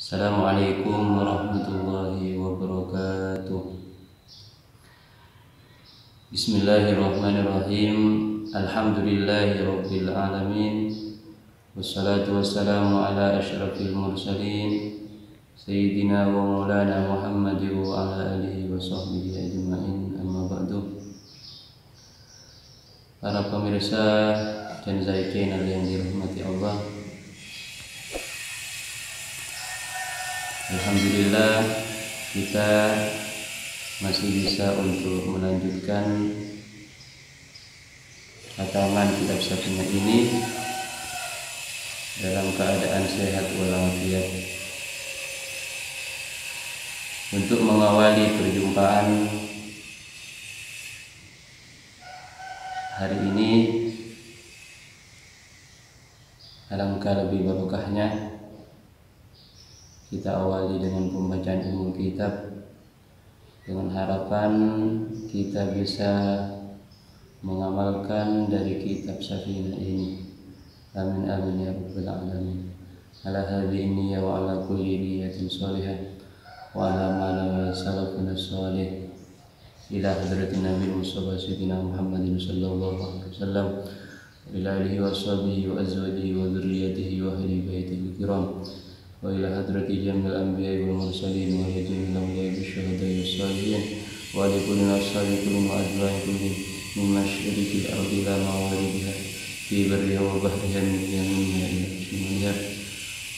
Assalamualaikum warahmatullahi wabarakatuh. Bismillahirrahmanirrahim. Alhamdulillahi rabbil alamin. Wassalatu wassalamu ala asyrafil mursalin Sayyidina wa maulana Muhammad wa ala alihi wa sahbihi ajma'in. Amma ba'du. Para pemirsa channel yang dirahmati Allah, alhamdulillah kita masih bisa untuk melanjutkan hataman kitab Safinah ini dalam keadaan sehat walafiat. Untuk mengawali perjumpaan hari ini, alangkah lebih barokahnya kita awali dengan pembacaan umum kitab, dengan harapan kita bisa mengamalkan dari kitab Safinah ini. Amin amin ya rabbal alamin. Ala hadhihi niyyah wa ala kulli niyyatin shalihah wa ala ma la salafuna shalih ila hadratin Nabi Mustafa Sayyidina Muhammadin sallallahu alaihi wasallam ila alihi wa sahbihi wa azwajihi wa dzurriyyatihi wa ahli baitihi kiram wa ila hadrati jamil anbiya'i wal mursalin wa ila jamil awliya'i wasyuhada'i wassalihin wa li kulli ashabi kulli wa adwa'i kulli min masyriqil ardi ila maghribiha fi barriha wa bahriha min yaminha ila shimaliha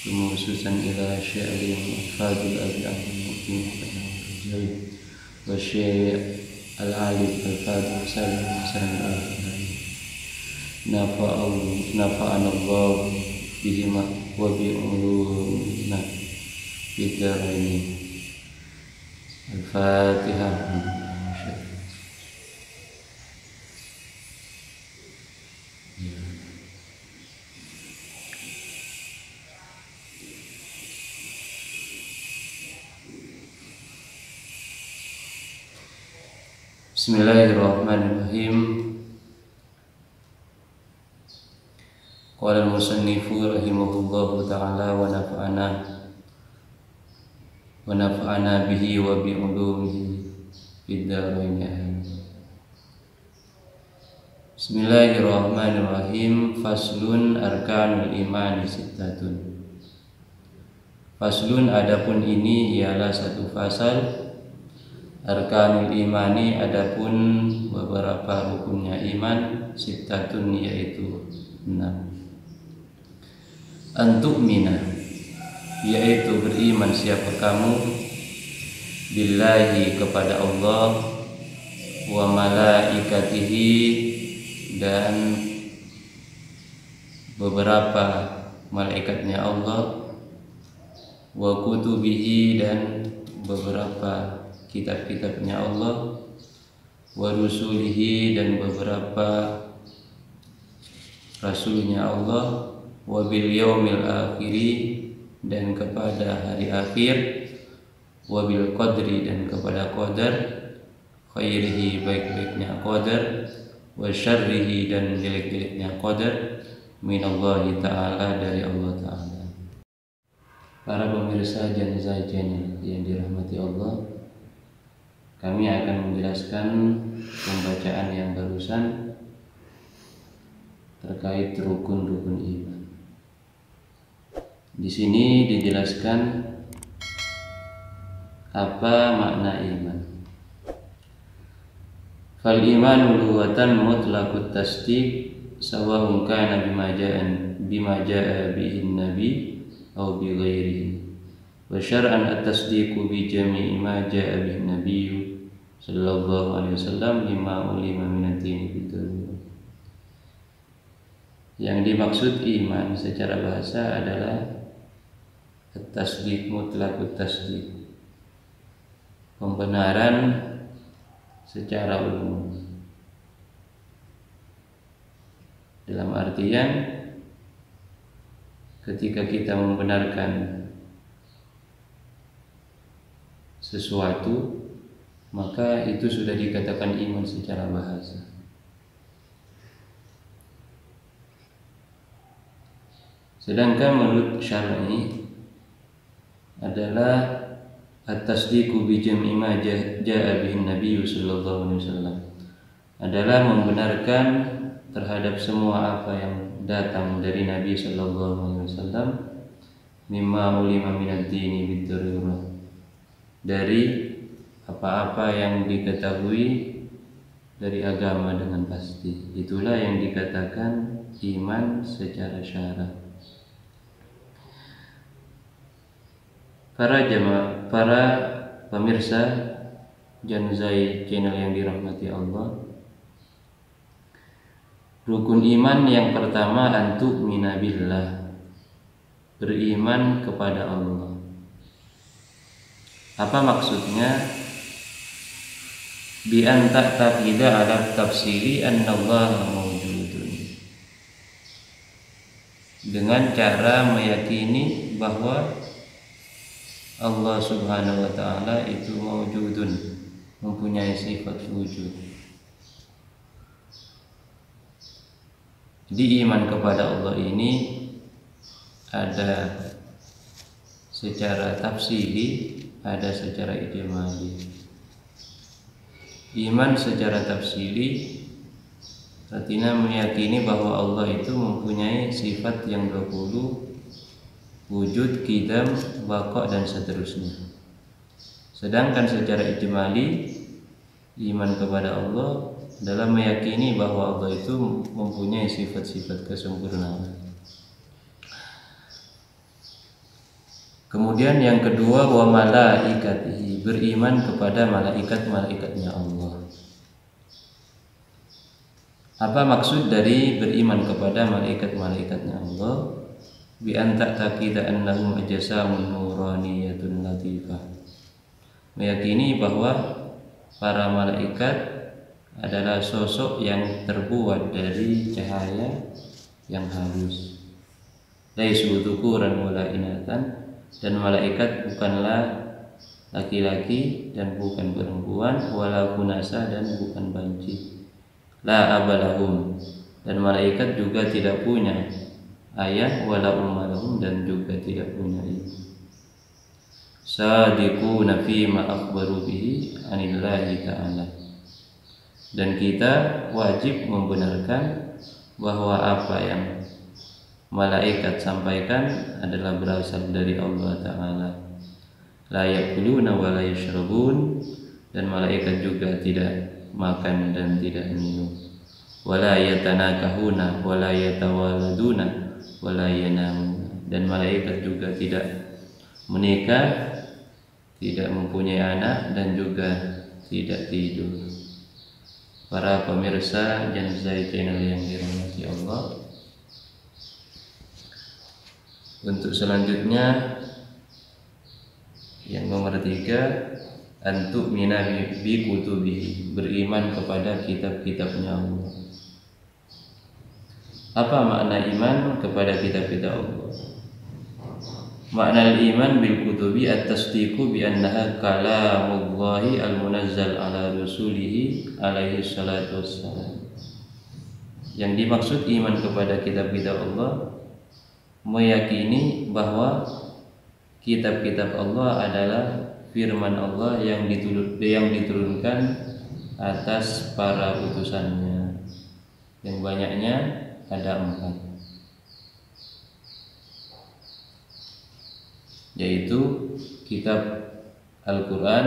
khususan ila syairi al-fadil al-ahli mu'min wa syai' al-alim al-fadil salim salam al-ahli nafa'ana Allah bihima wa bi'ulumina bidaraini. Al-Fatihah. Bismillahirrahmanirrahim. Qala al-musannifu rahimahullahu ta'ala wa nafa'ana bihi wa bi ulumihi fid dharain. Bismillahirrahmanirrahim. Faslun arkanul imani sittatun. Faslun, adapun ini ialah satu fasal. Arkanul imani, adapun beberapa rukunnya iman, sittatun yaitu 6. Antu'mina, yaitu beriman siapa kamu, billahi kepada Allah, wa malaikatihi dan beberapa malaikatnya Allah, wa kutubihi dan beberapa kitab-kitabnya Allah, wa rusulihi dan beberapa rasulnya Allah, wa bil yaumil akhiri dan kepada hari akhir, wa bil qadri dan kepada qadar, khairihi baik-baiknya qadar, wa syarrihi dan jelek-jeleknya qadar, minallahi ta'ala dari Allah ta'ala. Para pemirsa channel yang dirahmati Allah, kami akan menjelaskan pembacaan yang barusan terkait rukun-rukun iman. Di sini dijelaskan apa makna iman. Fal imanu lughatan mutlaqut tasdiq sawa'un kana bima ja'a bihi nabi aw bi ghairihi. Wa syar'an at-tasdiqu bi jami'i ma ja'a bihi nabi sallallahu alaihi wasallam lima ulima min ad-din bid-darurah. Yang dimaksud iman secara bahasa adalah at-tasdiq, mutlaqut tasdiq, pembenaran secara umum. Dalam artian ketika kita membenarkan sesuatu, maka itu sudah dikatakan iman secara bahasa. Sedangkan menurut syar'i, adalah at-tasdiqu bi jam'i ma jaa'a bihi Nabi sallallahu alaihi wasallam, adalah membenarkan terhadap semua apa yang datang dari Nabi sallallahu alaihi wasallam, mimma ulima minad dini bid-darurah, dari apa-apa yang diketahui dari agama dengan pasti. Itulah yang dikatakan iman secara syarah. Para pemirsa Janzai channel yang dirahmati Allah, rukun iman yang pertama antu minabillah, beriman kepada Allah. Apa maksudnya? Bi an ta'taqida ala tafsiri annallaha mawjudun, dengan cara meyakini bahwa Allah subhanahu wa ta'ala itu mawjudun, mempunyai sifat wujud. Jadi iman kepada Allah ini ada secara tafsiri, ada secara ijmali. Iman secara tafsiri artinya meyakini bahwa Allah itu mempunyai sifat yang 20, wujud, qidam, baqa dan seterusnya. Sedangkan secara ijmali, iman kepada Allah adalah meyakini bahwa Allah itu mempunyai sifat-sifat kesempurnaan. Kemudian yang kedua, wa malaikatihi, beriman kepada malaikat-malaikatnya Allah. Apa maksud dari beriman kepada malaikat-malaikatnya Allah? Bi an ta'taqida annahum ajsamun nuraniyatun latifah, meyakini bahwa para malaikat adalah sosok yang terbuat dari cahaya yang halus. Laisu dzukuran wala inatan, dan malaikat bukanlah laki-laki dan bukan perempuan, wala kunasa dan bukan banci. La abalahum, dan malaikat juga tidak punya ayah, wala ummalahum, dan juga tidak punya ibu. Sadiquna fima akhbaru bihi anillahi ta'ala, dan kita wajib membenarkan bahwa apa yang malaikat sampaikan adalah berasal dari Allah Ta'ala. La yakuluna wa la yashrabun, dan malaikat juga tidak makan dan tidak minum. Wala yatanakahuna wala yatawaladuna wala yanamun, dan malaikat juga tidak menikah, tidak mempunyai anak, dan juga tidak tidur. Para pemirsa Janzai channel yang dirahmati Allah, untuk selanjutnya yang nomor 3, antu mina bi kutubihi, beriman kepada kitab-kitabnya Allah. Apa makna iman kepada kitab-kitab Allah? Makna iman bil kutubi at-tasdiqu bi annaha kalamullahi al-munazzal ala rasulihi alaihi salatu wassalam. Yang dimaksud iman kepada kitab-kitab Allah, meyakini bahwa kitab-kitab Allah adalah firman Allah yang diturunkan atas para utusannya, yang banyaknya ada 4, yaitu kitab Al-Quran,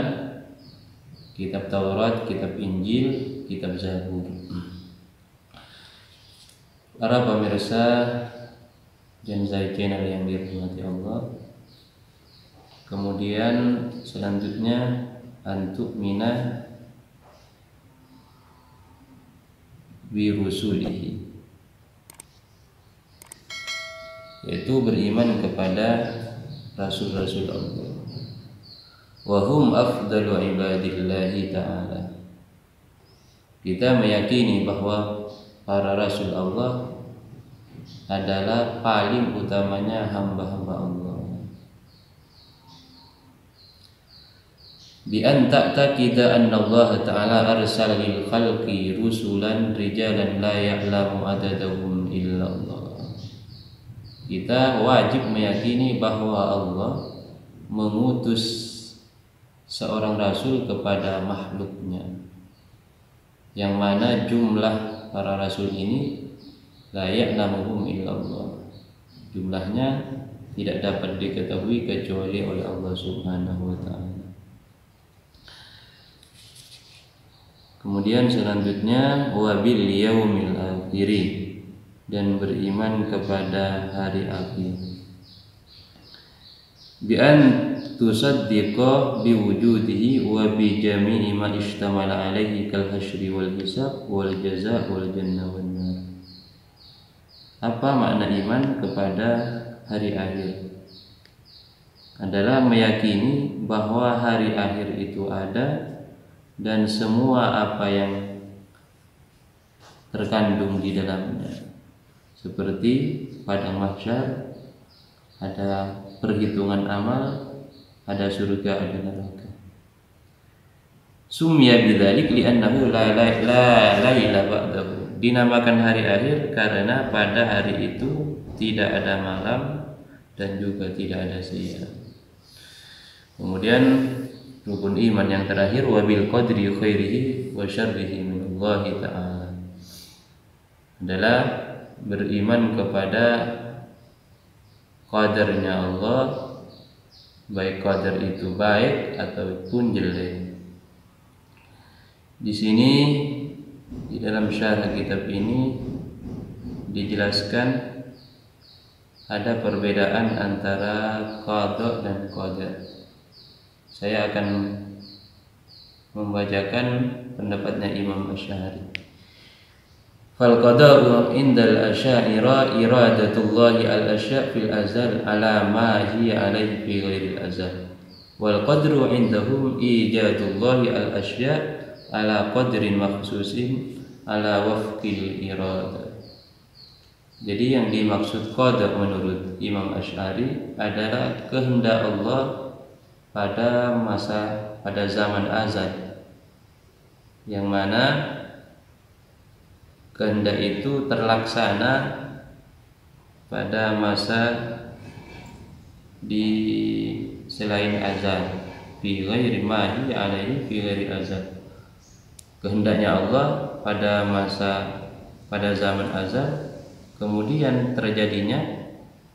kitab Taurat, kitab Injil, kitab Zabur. Para pemirsa Janzai channel yang dirahmati Allah, kemudian selanjutnya antuk mina birusulihi, yaitu beriman kepada rasul-rasul Allah. Wahum afdalu ibadillahi ta'ala, kita meyakini bahwa para rasul Allah adalah paling utamanya hamba-hamba Allah. Bi an ta'taqida anna Allah ta'ala arsala lil khalqi rusulan rijalan la ya'lamu adadahum illa Allah. Kita wajib meyakini bahwa Allah mengutus seorang rasul kepada makhluknya, yang mana jumlah para rasul ini la ya'lamuhum illallah, jumlahnya tidak dapat diketahui kecuali oleh Allah Subhanahu wa ta'ala. Kemudian selanjutnya wabil yaumil akhir, dan beriman kepada hari akhir. Bi an tusaddiqa biwujudihi wa bi jami'i ma ishtamala alaihi kal hasyri wal hisab wal jazaa wal jannah wan nar. Apa makna iman kepada hari akhir? Adalah meyakini bahwa hari akhir itu ada, dan semua apa yang terkandung di dalamnya, seperti padang mahsyar, ada perhitungan amal, ada surga, ada neraka. Sumya bidzalik li'annahu la laila ba'dahu. Dinamakan hari akhir karena pada hari itu tidak ada malam dan juga tidak ada siang. Kemudian rukun iman yang terakhir wabil qadri khairihi wa syarrihi minallahi ta'ala, adalah beriman kepada qadarnya Allah, baik qadar itu baik ataupun jelek. Di sini di dalam syarah kitab ini dijelaskan ada perbedaan antara qada dan qadar. Saya akan membacakan pendapatnya Imam Asy'ari. Fal qada'u indal asy'ira iradatullahi al-asya' fil azal ala ma hiya alaihi fi ghairil azal. Wal qadru indahum ijadullahi al-asya' ala qadrin makhsusin ala wafqil irada. Jadi yang dimaksud qada menurut Imam Asy'ari adalah kehendak Allah pada zaman azal, yang mana kehendak itu terlaksana pada masa di selain azal, fi ghairi ma hi alaihi fi ghairi azal. Kehendaknya Allah pada zaman azal, kemudian terjadinya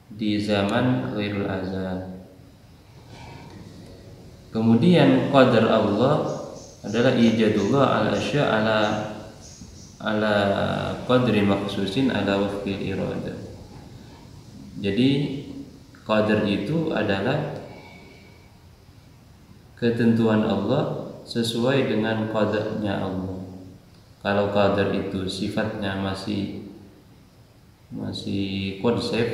di zaman ghairul azal. Kemudian qadar Allah adalah ijadullah al-asya' ala qadri makhsusin ala wafqil irada. Jadi qadar itu adalah ketentuan Allah sesuai dengan qadarnya Allah. Kalau qadar itu sifatnya masih konsep,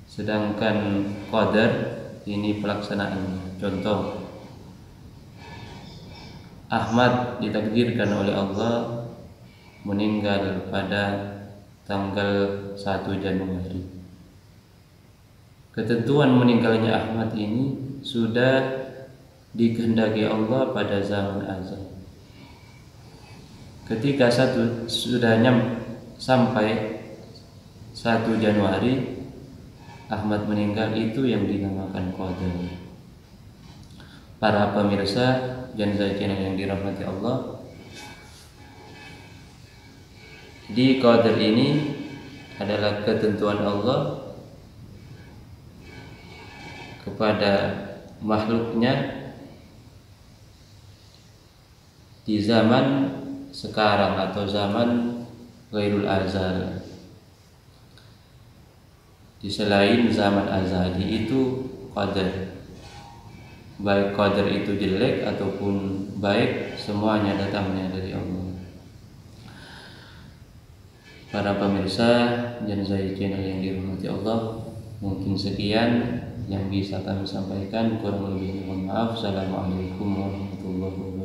sedangkan qadar ini pelaksanaannya. Contoh, Ahmad ditakdirkan oleh Allah meninggal pada tanggal 1 Januari. Ketentuan meninggalnya Ahmad ini sudah dikehendaki Allah pada zaman azal. Ketika sampai 1 Januari Ahmad meninggal, itu yang dinamakan qadar. Para pemirsa Janza Channel yang dirahmati Allah, di qadar ini adalah ketentuan Allah kepada makhluknya di zaman sekarang atau zaman ghairul azal, di selain zaman azali itu qadar. Baik qadar itu jelek ataupun baik, semuanya datangnya dari Allah. Para pemirsa Janza Channel yang dirahmati Allah, mungkin sekian yang bisa kami sampaikan, kurang lebihnya mohon maaf. Assalamualaikum warahmatullahi wabarakatuh.